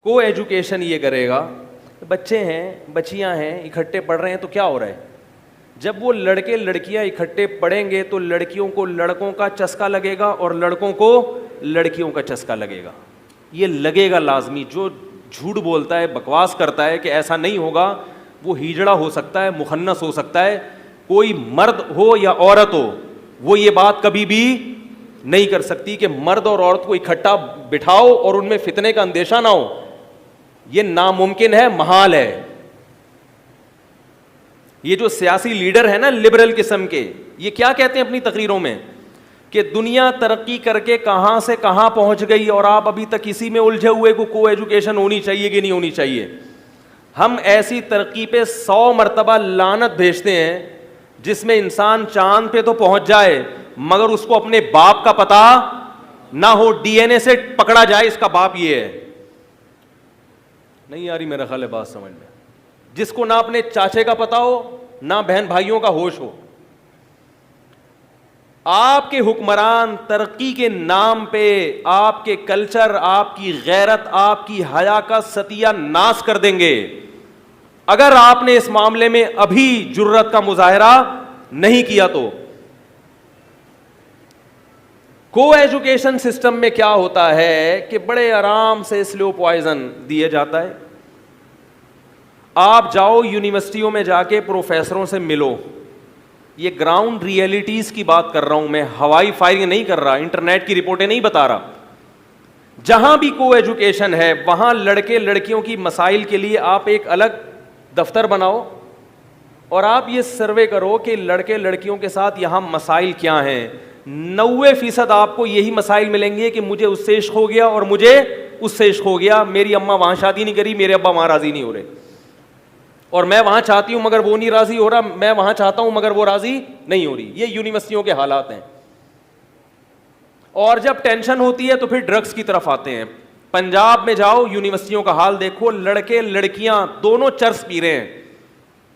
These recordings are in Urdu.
کو ایجوکیشن یہ کرے گا, بچے ہیں بچیاں ہیں اکٹھے پڑھ رہے ہیں تو کیا ہو رہا ہے, جب وہ لڑکے لڑکیاں اکٹھے پڑھیں گے تو لڑکیوں کو لڑکوں کا چسکا لگے گا اور لڑکوں کو لڑکیوں کا چسکا لگے گا. یہ لگے گا لازمی. جو جھوٹ بولتا ہے, بکواس کرتا ہے کہ ایسا نہیں ہوگا, وہ ہیجڑا ہو سکتا ہے, مخنث ہو سکتا ہے. کوئی مرد ہو یا عورت ہو, وہ یہ بات کبھی بھی نہیں کر سکتی کہ مرد اور عورت کو اکٹھا بٹھاؤ اور ان میں فتنے کا اندیشہ نہ ہو. یہ ناممکن ہے, محال ہے. یہ جو سیاسی لیڈر ہیں نا لبرل قسم کے, یہ کیا کہتے ہیں اپنی تقریروں میں کہ دنیا ترقی کر کے کہاں سے کہاں پہنچ گئی اور آپ ابھی تک اسی میں الجھے ہوئے کو ایجوکیشن ہونی چاہیے کہ نہیں ہونی چاہیے. ہم ایسی ترقی پہ 100 مرتبہ لعنت بھیجتے ہیں جس میں انسان چاند پہ تو پہنچ جائے مگر اس کو اپنے باپ کا پتہ نہ ہو, ڈی این اے سے پکڑا جائے اس کا باپ یہ ہے. نہیں یاری میرا خیال ہے بات سمجھ میں. جس کو نہ اپنے چاچے کا پتہ ہو نہ بہن بھائیوں کا ہوش ہو. آپ کے حکمران ترقی کے نام پہ آپ کے کلچر, آپ کی غیرت, آپ کی حیا کا ستیہ ناش کر دیں گے اگر آپ نے اس معاملے میں ابھی جرأت کا مظاہرہ نہیں کیا تو. کو ایجوکیشن سسٹم میں کیا ہوتا ہے کہ بڑے آرام سے سلو پوائزن دیا جاتا ہے. آپ جاؤ یونیورسٹیوں میں جا کے پروفیسروں سے ملو. یہ گراؤنڈ ریئلٹیز کی بات کر رہا ہوں میں, ہوائی فائرنگ نہیں کر رہا, انٹرنیٹ کی رپورٹیں نہیں بتا رہا. جہاں بھی کو ایجوکیشن ہے وہاں لڑکے لڑکیوں کی مسائل کے لیے آپ ایک الگ دفتر بناؤ اور آپ یہ سروے کرو کہ لڑکے لڑکیوں کے ساتھ یہاں مسائل کیا ہیں. 90% آپ کو یہی مسائل ملیں گے کہ مجھے اس سے عشق ہو گیا اور مجھے اس سے عشق ہو گیا, میری اماں وہاں شادی نہیں کری, میرے ابا وہاں راضی نہیں ہو رہے, اور میں وہاں چاہتی ہوں مگر وہ نہیں راضی ہو رہا, میں وہاں چاہتا ہوں مگر وہ راضی نہیں ہو رہی. یہ یونیورسٹیوں کے حالات ہیں. اور جب ٹینشن ہوتی ہے تو پھر ڈرگس کی طرف آتے ہیں. پنجاب میں جاؤ یونیورسٹیوں کا حال دیکھو, لڑکے لڑکیاں دونوں چرس پی رہے ہیں.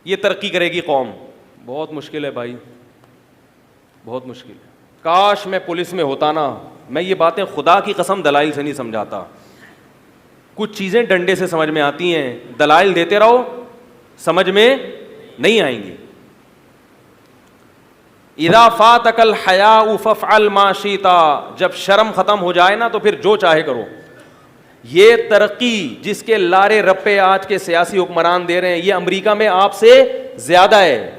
یہ ترقی کرے گی قوم؟ بہت مشکل ہے بھائی, بہت مشکل ہے. کاش میں پولیس میں ہوتا نا. میں یہ باتیں خدا کی قسم دلائل سے نہیں سمجھاتا. کچھ چیزیں ڈنڈے سے سمجھ میں آتی ہیں, دلائل دیتے رہو سمجھ میں نہیں آئیں گی. اذا فاتک الحیاء فافعل ما شئت, جب شرم ختم ہو جائے نا تو پھر جو چاہے کرو. یہ ترقی جس کے لارے رپے آج کے سیاسی حکمران دے رہے ہیں, یہ امریکہ میں آپ سے زیادہ ہے.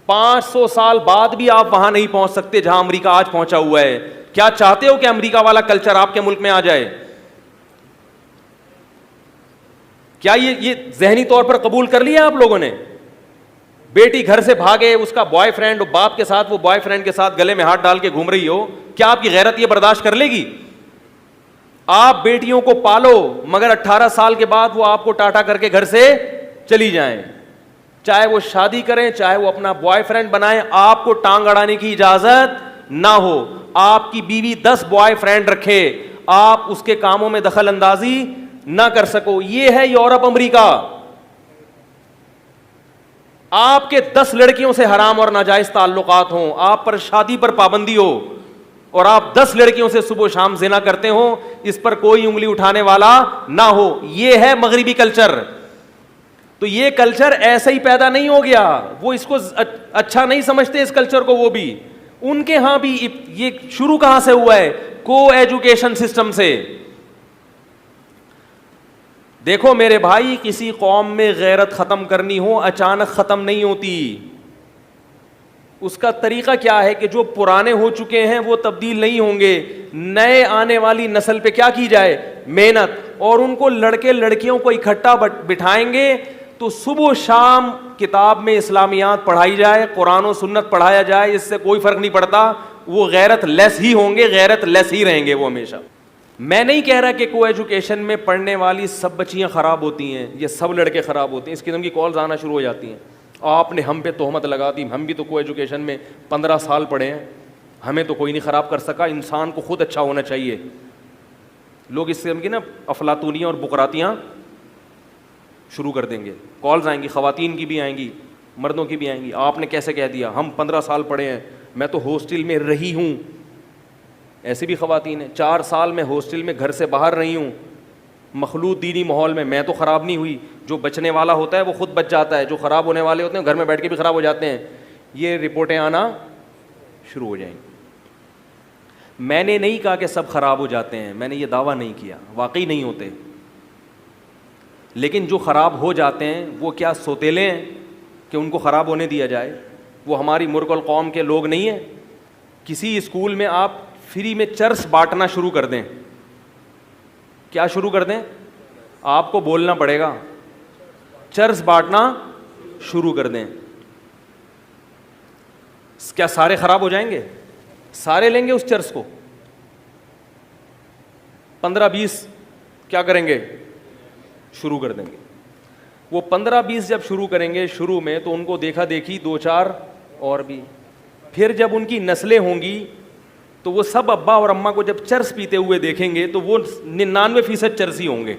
500 سال بعد بھی آپ وہاں نہیں پہنچ سکتے جہاں امریکہ آج پہنچا ہوا ہے. کیا چاہتے ہو کہ امریکہ والا کلچر آپ کے ملک میں آ جائے؟ کیا یہ ذہنی طور پر قبول کر لیا آپ لوگوں نے؟ بیٹی گھر سے بھاگے, اس کا بوائے فرینڈ باپ کے ساتھ, وہ بوائے فرینڈ کے ساتھ گلے میں ہاتھ ڈال کے گھوم رہی ہو, کیا آپ کی غیرت یہ برداشت کر لے گی؟ آپ بیٹیوں کو پالو مگر 18 سال کے بعد وہ آپ کو ٹاٹا کر کے گھر سے چلی جائیں, چاہے وہ شادی کریں چاہے وہ اپنا بوائے فرینڈ بنائیں, آپ کو ٹانگ اڑانے کی اجازت نہ ہو. آپ کی بیوی 10 بوائے فرینڈ رکھے, آپ اس کے کاموں میں دخل اندازی نہ کر سکو. یہ ہے یورپ امریکہ. آپ کے 10 لڑکیوں سے حرام اور ناجائز تعلقات ہوں, آپ پر شادی پر پابندی ہو اور آپ 10 لڑکیوں سے صبح و شام زنا کرتے ہوں, اس پر کوئی انگلی اٹھانے والا نہ ہو. یہ ہے مغربی کلچر. تو یہ کلچر ایسے ہی پیدا نہیں ہو گیا, وہ اس کو اچھا نہیں سمجھتے اس کلچر کو. وہ بھی ان کے ہاں بھی یہ شروع کہاں سے ہوا ہے؟ کو ایجوکیشن سسٹم سے. دیکھو میرے بھائی, کسی قوم میں غیرت ختم کرنی ہو اچانک ختم نہیں ہوتی. اس کا طریقہ کیا ہے کہ جو پرانے ہو چکے ہیں وہ تبدیل نہیں ہوں گے. نئے آنے والی نسل پہ کیا کی جائے؟ محنت. اور ان کو لڑکے لڑکیوں کو اکٹھا بٹھائیں گے تو صبح و شام کتاب میں اسلامیات پڑھائی جائے, قرآن و سنت پڑھایا جائے, اس سے کوئی فرق نہیں پڑتا. وہ غیرت لیس ہی ہوں گے, غیرت لیس ہی رہیں گے وہ ہمیشہ. میں نہیں کہہ رہا کہ کو ایجوکیشن میں پڑھنے والی سب بچیاں خراب ہوتی ہیں, یہ سب لڑکے خراب ہوتے ہیں. اس قسم کی کالز آنا شروع ہو جاتی ہیں. آپ نے ہم پہ تہمت لگا دی, ہم بھی تو کو ایجوکیشن میں 15 سال پڑھے ہیں, ہمیں تو کوئی نہیں خراب کر سکا. انسان کو خود اچھا ہونا چاہیے. لوگ اس قسم کی نا افلاطونیاں اور بکراتیاں شروع کر دیں گے. کالز آئیں گی, خواتین کی بھی آئیں گی, مردوں کی بھی آئیں گی. آپ نے کیسے کہہ دیا, ہم 15 سال پڑھے ہیں, میں تو ہاسٹل میں رہی ہوں. ایسی بھی خواتین ہیں, 4 سال میں ہاسٹل میں گھر سے باہر رہی ہوں. مخلوط دینی ماحول میں تو خراب نہیں ہوئی, جو بچنے والا ہوتا ہے وہ خود بچ جاتا ہے, جو خراب ہونے والے ہوتے ہیں گھر میں بیٹھ کے بھی خراب ہو جاتے ہیں. یہ رپورٹیں آنا شروع ہو جائیں گی. میں نے نہیں کہا کہ سب خراب ہو جاتے ہیں, میں نے یہ دعویٰ نہیں کیا, واقعی نہیں ہوتے, لیکن جو خراب ہو جاتے ہیں وہ کیا سوتیلے ہیں کہ ان کو خراب ہونے دیا جائے؟ وہ ہماری ملک اور قوم کے لوگ نہیں ہیں. کسی اسکول میں آپ فری میں چرس بانٹنا شروع کر دیں, کیا شروع کر دیں؟ آپ کو بولنا پڑے گا, چرس بانٹنا شروع کر دیں, کیا سارے خراب ہو جائیں گے؟ سارے لیں گے اس چرس کو؟ 15-20 کیا کریں گے؟ شروع کر دیں گے. وہ 15-20 جب شروع کریں گے شروع میں تو ان کو دیکھا دیکھی 2-4 اور بھی, پھر جب ان کی نسلیں ہوں گی تو وہ سب ابا اور اماں کو جب چرس پیتے ہوئے دیکھیں گے تو وہ 99% چرسی ہوں گے.